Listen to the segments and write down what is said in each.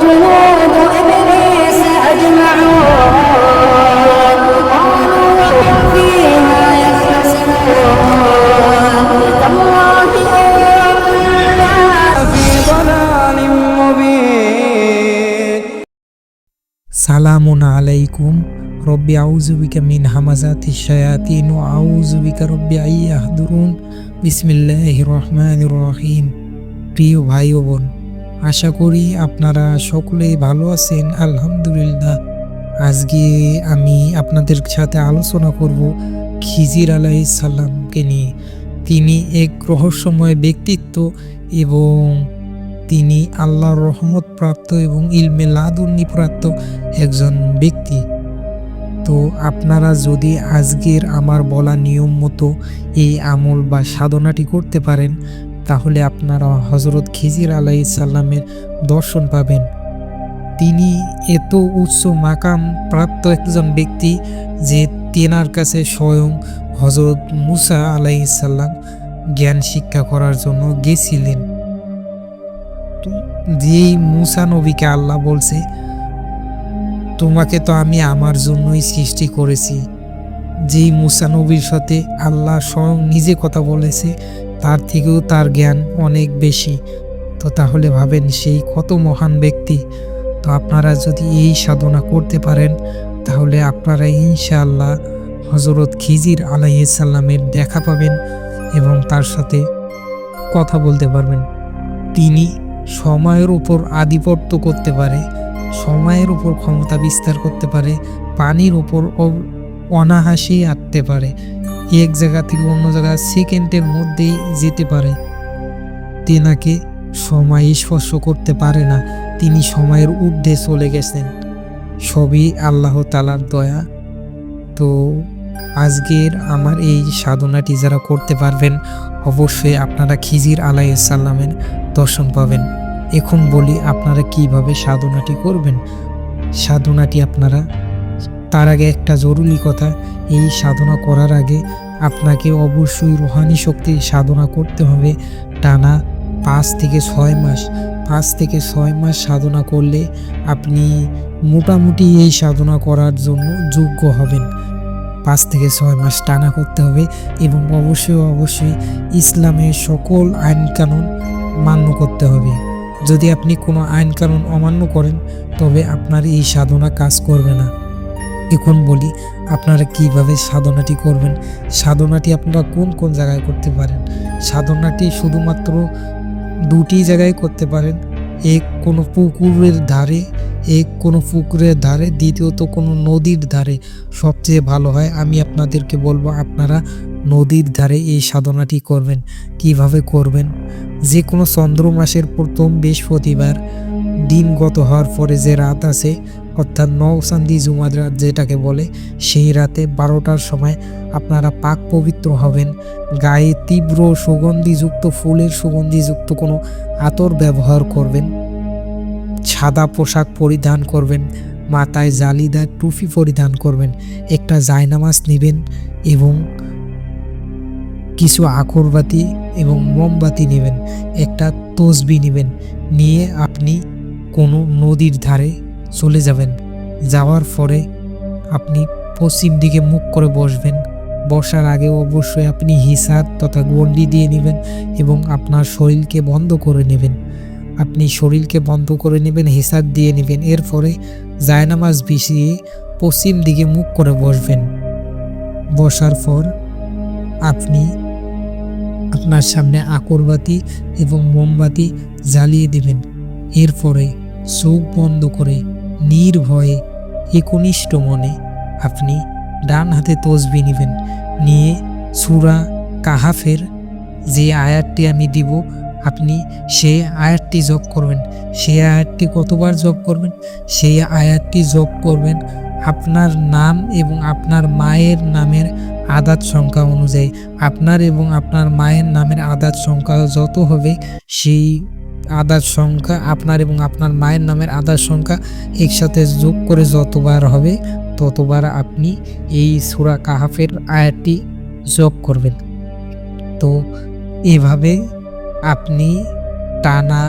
وجنود إبليس أجمعون قالوا وهم فيها يختصمون تالله إن كنا في ضلال مبين সালামুন আলাইকুম রব্বি আউযু বিকা মিন হামাযাতিশ শায়াতিন ওয়া আউযু বিকা রব্বি আইয়াহদুরুন। বিসমিল্লাহির রহমানির রহিম। প্রিয় ভাই ও বোন, আশা করি আপনারা সকলেই ভালো আছেন। আলহামদুলিল্লাহ। আজকে আমি আপনাদের সাথে আলোচনা করব খিজির আলাইহিস সালামকে নিয়ে। তিনি এক রহস্যময় ব্যক্তিত্ব এবং তিনি আল্লাহর রহমত প্রাপ্ত এবং ইলমে লাদুন্নি প্রাপ্ত একজন ব্যক্তি। তো আপনারা যদি আজকের আমার বলা নিয়ম মতো এই আমল বা সাধনাটি করতে পারেন, তাহলে আপনারা হযরত খিজির আলাইহিস সালামের দর্শন পাবেন। তিনি এত উচ্চ মাকাম প্রাপ্ত একজন ব্যক্তি যে তেনার কাছে স্বয়ং হযরত মুসা আলাইহিস সালাম জ্ঞান শিক্ষা করার জন্য গেছিলেন। যেই মুসা নবীকে আল্লাহ বলছে, তোমাকে তো আমি আমার জন্যই সৃষ্টি করেছি। যেই মুসা নবীর সাথে আল্লাহ স্বয়ং নিজে কথা বলেছে, তার থেকেও তার জ্ঞান অনেক বেশি। তো তাহলে ভাবেন সেই কত মহান ব্যক্তি। তো আপনারা যদি এই সাধনা করতে পারেন, তাহলে আপনারা ইনশাআল্লাহ হযরত খিজির আলাইহিস সালামের দেখা পাবেন এবং তার সাথে কথা বলতে পারবেন। তিনি সময়ের উপর আধিপত্য করতে পারে, সময়ের উপর ক্ষমতা বিস্তার করতে পারে, পানির উপর অনায়াসে আঁটতে পারে, এক জায়গা থেকে অন্য জায়গা সেকেন্ডের মধ্যেই যেতে পারে। তেনাকে সময় স্পর্শ করতে পারে না, তিনি সময়ের ঊর্ধ্বে চলে গেছেন। সবই আল্লাহ তাআলার দয়া। তো আজকের আমার এই সাধনাটি যারা করতে পারবেন, অবশ্যই আপনারা খিজির আলাইহিস সালামের দর্শন পাবেন। এখন বলি আপনারা কিভাবে সাধনাটি করবেন। সাধনাটি আপনারা, তার আগে একটা জরুরি কথা, এই সাধনা করার আগে আপনাকে অবশ্যই রুহানি শক্তি সাধনা করতে হবে টানা 5 থেকে 6 মাস। 5 থেকে 6 মাস সাধনা করলে আপনি মোটামুটি এই সাধনা করার জন্য যোগ্য হবেন। 5 থেকে 6 মাস টানা করতে হবে এবং অবশ্যই ইসলামের সকল আইন কানুন মান্য করতে হবে। যদি আপনি কোনো আইন কানুন অমান্য করেন, তবে আপনার এই সাধনা কাজ করবে না। এখন বলি আপনারা কিভাবে সাধনাটি করবেন। সাধনাটি আপনারা কোন কোন জায়গায় করতে পারেন। সাধনাটি শুধুমাত্র 2টি জায়গায় করতে পারেন। এক কোনো পুকুরের ধারে, দ্বিতীয়ত কোনো নদীর ধারে সবচেয়ে ভালো হয়। আমি আপনাদেরকে বলবো আপনারা নদীর ধারে এই সাধনাটি করবেন। কিভাবে করবেন, যে কোনো চন্দ্র মাসের প্রথম বৃহস্পতিবার দিন গত হওয়ার পরে যে রাত আছে, অর্থাৎ নওচান্দি জুমার রাত যেটাকে বলে, সেই রাতে 12টার সময় আপনারা পাক পবিত্র হবেন। গায়ে তীব্র সুগন্ধিযুক্ত ফুলের সুগন্ধিযুক্ত কোনো আতর ব্যবহার করবেন। সাদা পোশাক পরিধান করবেন, মাথায় জালিদার টুপি পরিধান করবেন। একটা জায়নামাজ নেবেন এবং কিছু আকরবাতি এবং মোমবাতি নেবেন। একটা তসবি নেবেন, নিয়ে আপনি কোনো নদীর ধারে চলে যাবেন। যাওয়ার পরে আপনি পশ্চিম দিকে মুখ করে বসবেন। বসার আগে অবশ্যই আপনি হিসাব তথা গণ্ডি দিয়ে নেবেন এবং আপনার শরীরকে বন্ধ করে নেবেন। হিসাব দিয়ে নেবেন। এরপরে জায়নামাজ বিছিয়ে পশ্চিম দিকে মুখ করে বসবেন। বসার পর আপনি আপনার সামনে আকরবাতি এবং মোমবাতি জ্বালিয়ে দেবেন। এরপরে চোখ বন্ধ করে নির্ভয়ে একনিষ্ঠ মনে আপনি ডান হাতে তসবি নেবেন। নিয়ে সূরা কাহাফের যে আয়াতটি আমি দিব, আপনি সেই আয়াতটি জপ করবেন। সেই আয়াতটি কতবার জপ করবেন? সেই আয়াতটি জপ করবেন আপনার নাম এবং আপনার মায়ের নামের আদাদ সংখ্যা অনুযায়ী। আপনার এবং আপনার মায়ের নামের আদাদ সংখ্যা যত হবে, সেই আদাদ সংখ্যা আপনার এবং আপনার মায়ের নামের আদাদ সংখ্যা একসাথে যোগ করে যতবার হবে, ততবার আপনি এই সূরা কাহাফের আয়াতটি জপ করবেন। তো এভাবে আপনি টানা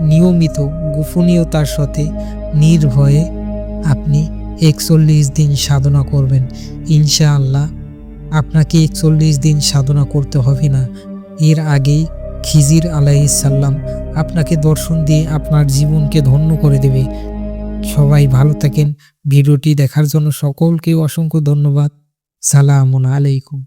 নিয়মিত গোপনীয়তার সাথে নির্ভয়ে আপনি 41 দিন সাধনা করবেন। ইনশাআল্লাহ আপনাকে 41 দিন সাধনা করতে হবে না। এর আগেই খিজির আলাইহিসসালাম আপনাকে দর্শন দিয়ে আপনার জীবনকে ধন্য করে দেবে। সবাই ভালো থাকেন। ভিডিওটি দেখার জন্য সকলকে অসংখ্য ধন্যবাদ। সালামুন আলাইকুম।